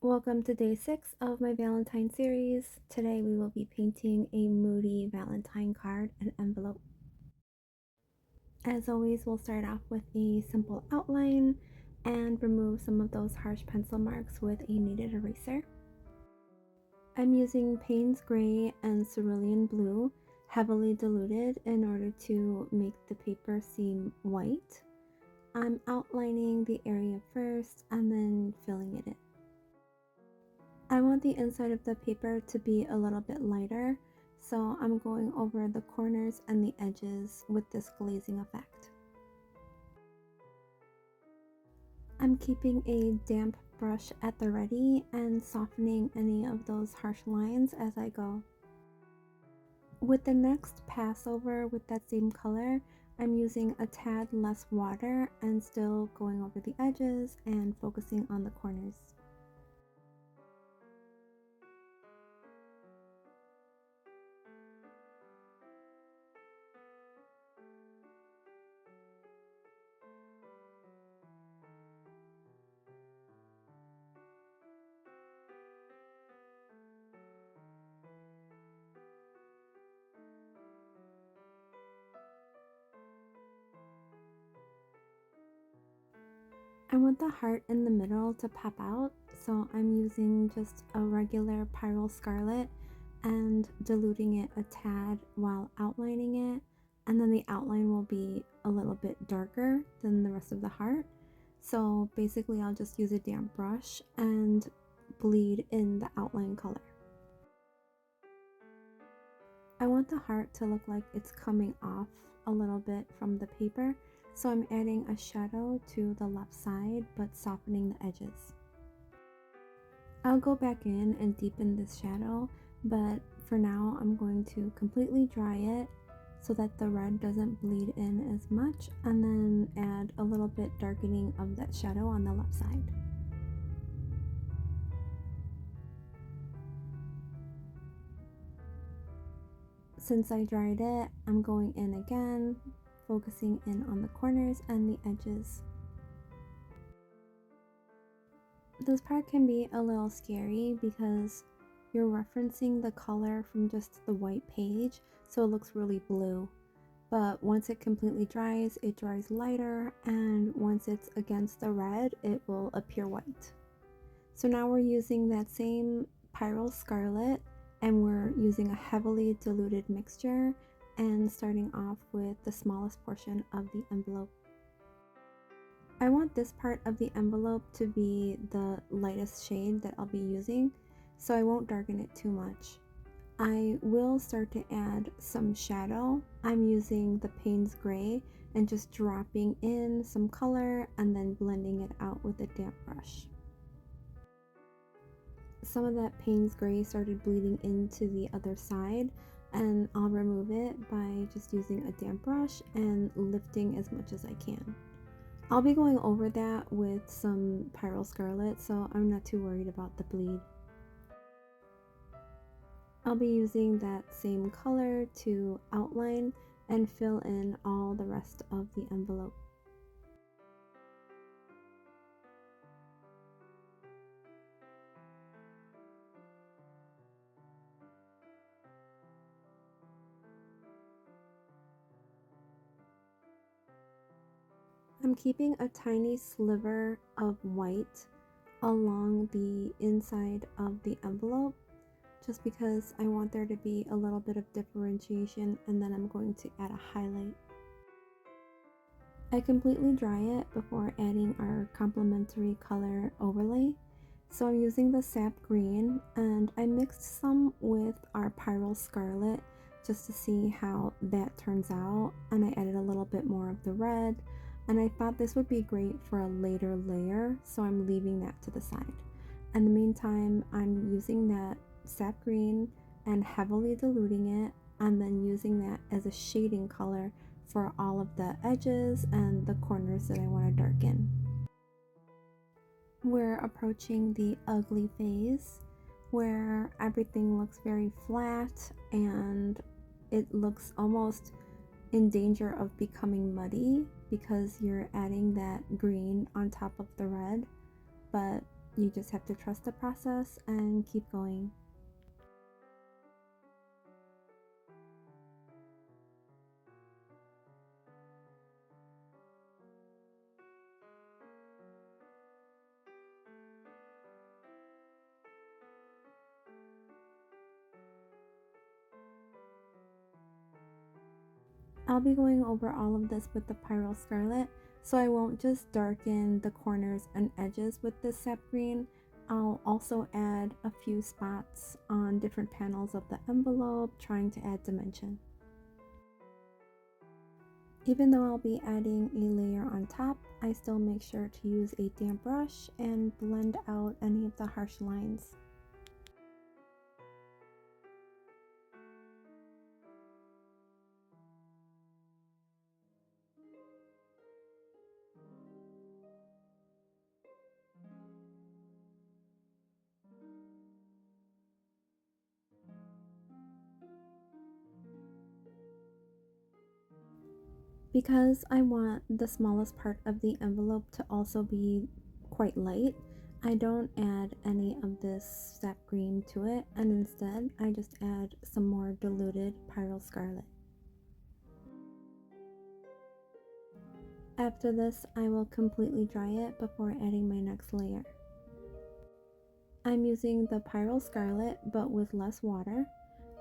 Welcome to day 6 of my Valentine series. Today we will be painting a moody Valentine card and envelope. As always, we'll start off with a simple outline and remove some of those harsh pencil marks with a kneaded eraser. I'm using Payne's Gray and Cerulean Blue, heavily diluted in order to make the paper seem white. I'm outlining the area first and then filling it in. I want the inside of the paper to be a little bit lighter, so I'm going over the corners and the edges with this glazing effect. I'm keeping a damp brush at the ready and softening any of those harsh lines as I go. With the next pass over with that same color, I'm using a tad less water and still going over the edges and focusing on the corners. I want the heart in the middle to pop out, so I'm using just a regular Pyrrole Scarlet and diluting it a tad while outlining it, and then the outline will be a little bit darker than the rest of the heart. So basically I'll just use a damp brush and bleed in the outline color. I want the heart to look like it's coming off a little bit from the paper, so I'm adding a shadow to the left side but softening the edges. I'll go back in and deepen this shadow, but for now I'm going to completely dry it so that the red doesn't bleed in as much, and then add a little bit darkening of that shadow on the left side. Since I dried it, I'm going in again, focusing in on the corners and the edges. This part can be a little scary because you're referencing the color from just the white page, so it looks really blue. But once it completely dries, it dries lighter, and once it's against the red, it will appear white. So now we're using that same Pyrrole Scarlet, and we're using a heavily diluted mixture and starting off with the smallest portion of the envelope. I want this part of the envelope to be the lightest shade that I'll be using, so I won't darken it too much. I will start to add some shadow. I'm using the Payne's Gray and just dropping in some color and then blending it out with a damp brush. Some of that Payne's Gray started bleeding into the other side, and I'll remove it by just using a damp brush and lifting as much as I can. I'll be going over that with some Pyrrole Scarlet, so I'm not too worried about the bleed. I'll be using that same color to outline and fill in all the rest of the envelope. I'm keeping a tiny sliver of white along the inside of the envelope just because I want there to be a little bit of differentiation, and then I'm going to add a highlight. I completely dry it before adding our complementary color overlay. So I'm using the sap green, and I mixed some with our Pyrrole Scarlet just to see how that turns out, and I added a little bit more of the red, and I thought this would be great for a later layer, so I'm leaving that to the side. In the meantime, I'm using that sap green and heavily diluting it, and then using that as a shading color for all of the edges and the corners that I want to darken. We're approaching the ugly phase where everything looks very flat and it looks almost in danger of becoming muddy because you're adding that green on top of the red. But You just have to trust the process and keep going. I'll be going over all of this with the Pyro Scarlet, so I won't just darken the corners and edges with this sap green. I'll also add a few spots on different panels of the envelope, trying to add dimension. Even though I'll be adding a layer on top, I still make sure to use a damp brush and blend out any of the harsh lines. Because I want the smallest part of the envelope to also be quite light, I don't add any of this sap green to it, and instead I just add some more diluted Pyro Scarlet. After this, I will completely dry it before adding my next layer. I'm using the Pyro Scarlet but with less water.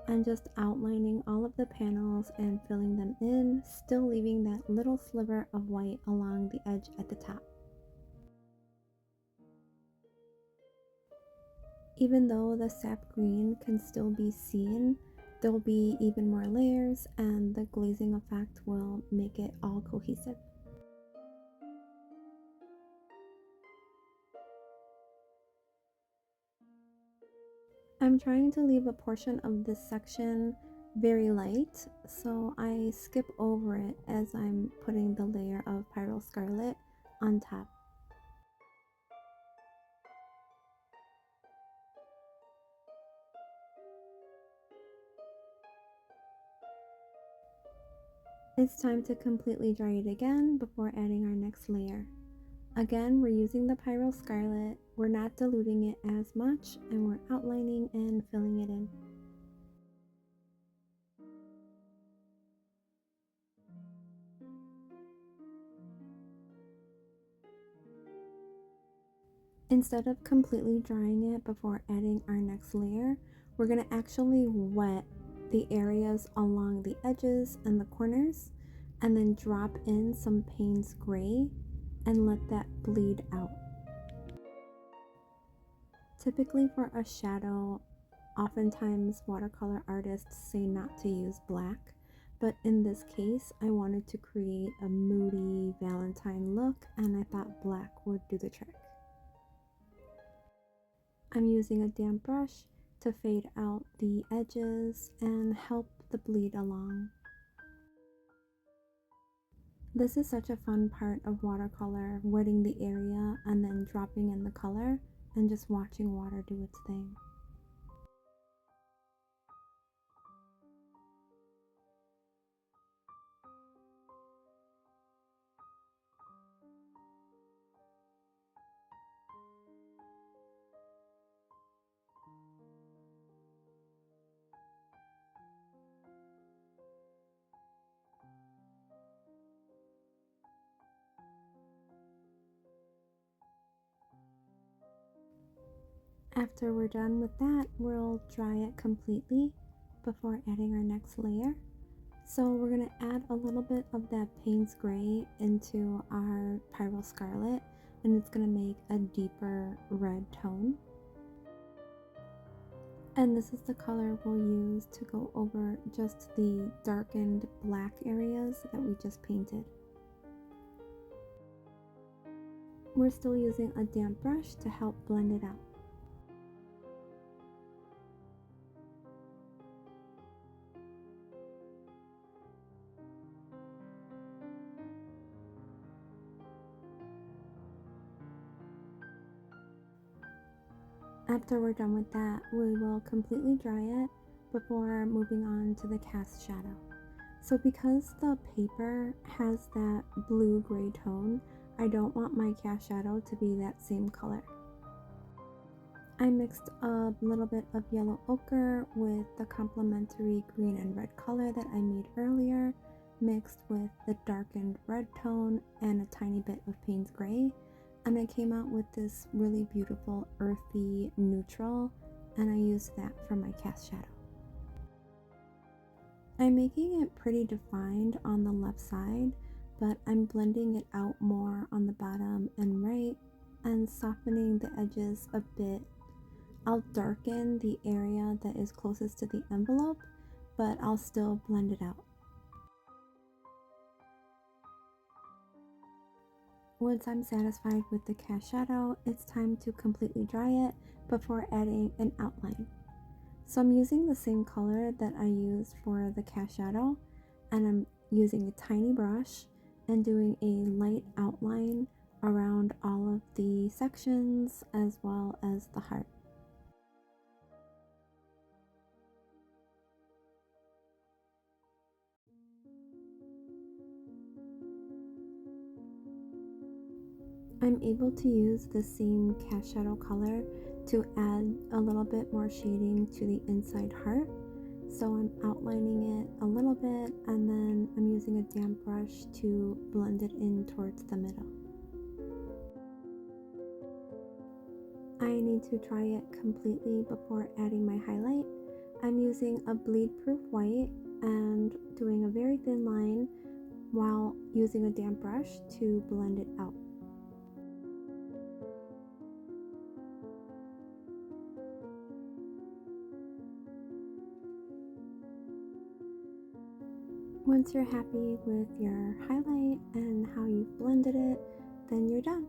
I'm just outlining all of the panels and filling them in, still leaving that little sliver of white along the edge at the top. Even though the sap green can still be seen, there'll be even more layers and the glazing effect will make it all cohesive. I'm trying to leave a portion of this section very light, so I skip over it as I'm putting the layer of Pyro Scarlet on top. It's time to completely dry it again before adding our next layer. Again, we're using the Pyro Scarlet, we're not diluting it as much, and we're outlining and filling it in. Instead of completely drying it before adding our next layer, we're going to actually wet the areas along the edges and the corners, and then drop in some Payne's Gray and let that bleed out. Typically for a shadow, oftentimes watercolor artists say not to use black, but in this case I wanted to create a moody Valentine look and I thought black would do the trick. I'm using a damp brush to fade out the edges and help the bleed along. This is such a fun part of watercolor, wetting the area and then dropping in the color and just watching water do its thing. After we're done with that, we'll dry it completely before adding our next layer. So we're going to add a little bit of that Payne's Gray into our Pyro Scarlet, and it's going to make a deeper red tone. And this is the color we'll use to go over just the darkened black areas that we just painted. We're still using a damp brush to help blend it out. After we're done with that, we will completely dry it before moving on to the cast shadow. So because the paper has that blue-gray tone, I don't want my cast shadow to be that same color. I mixed a little bit of yellow ochre with the complementary green and red color that I made earlier, mixed with the darkened red tone and a tiny bit of Payne's Gray, and I came out with this really beautiful earthy neutral, and I used that for my cast shadow. I'm making it pretty defined on the left side, but I'm blending it out more on the bottom and right and softening the edges a bit. I'll darken the area that is closest to the envelope, but I'll still blend it out. Once I'm satisfied with the cast shadow, it's time to completely dry it before adding an outline. So I'm using the same color that I used for the cast shadow, and I'm using a tiny brush and doing a light outline around all of the sections as well as the heart. I'm able to use the same cast shadow color to add a little bit more shading to the inside heart. So I'm outlining it a little bit and then I'm using a damp brush to blend it in towards the middle. I need to dry it completely before adding my highlight. I'm using a bleed proof white and doing a very thin line while using a damp brush to blend it out. Once you're happy with your highlight and how you've blended it, then you're done.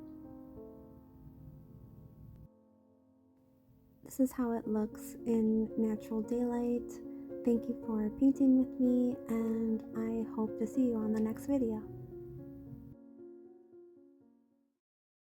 This is how it looks in natural daylight. Thank you for painting with me, and I hope to see you on the next video.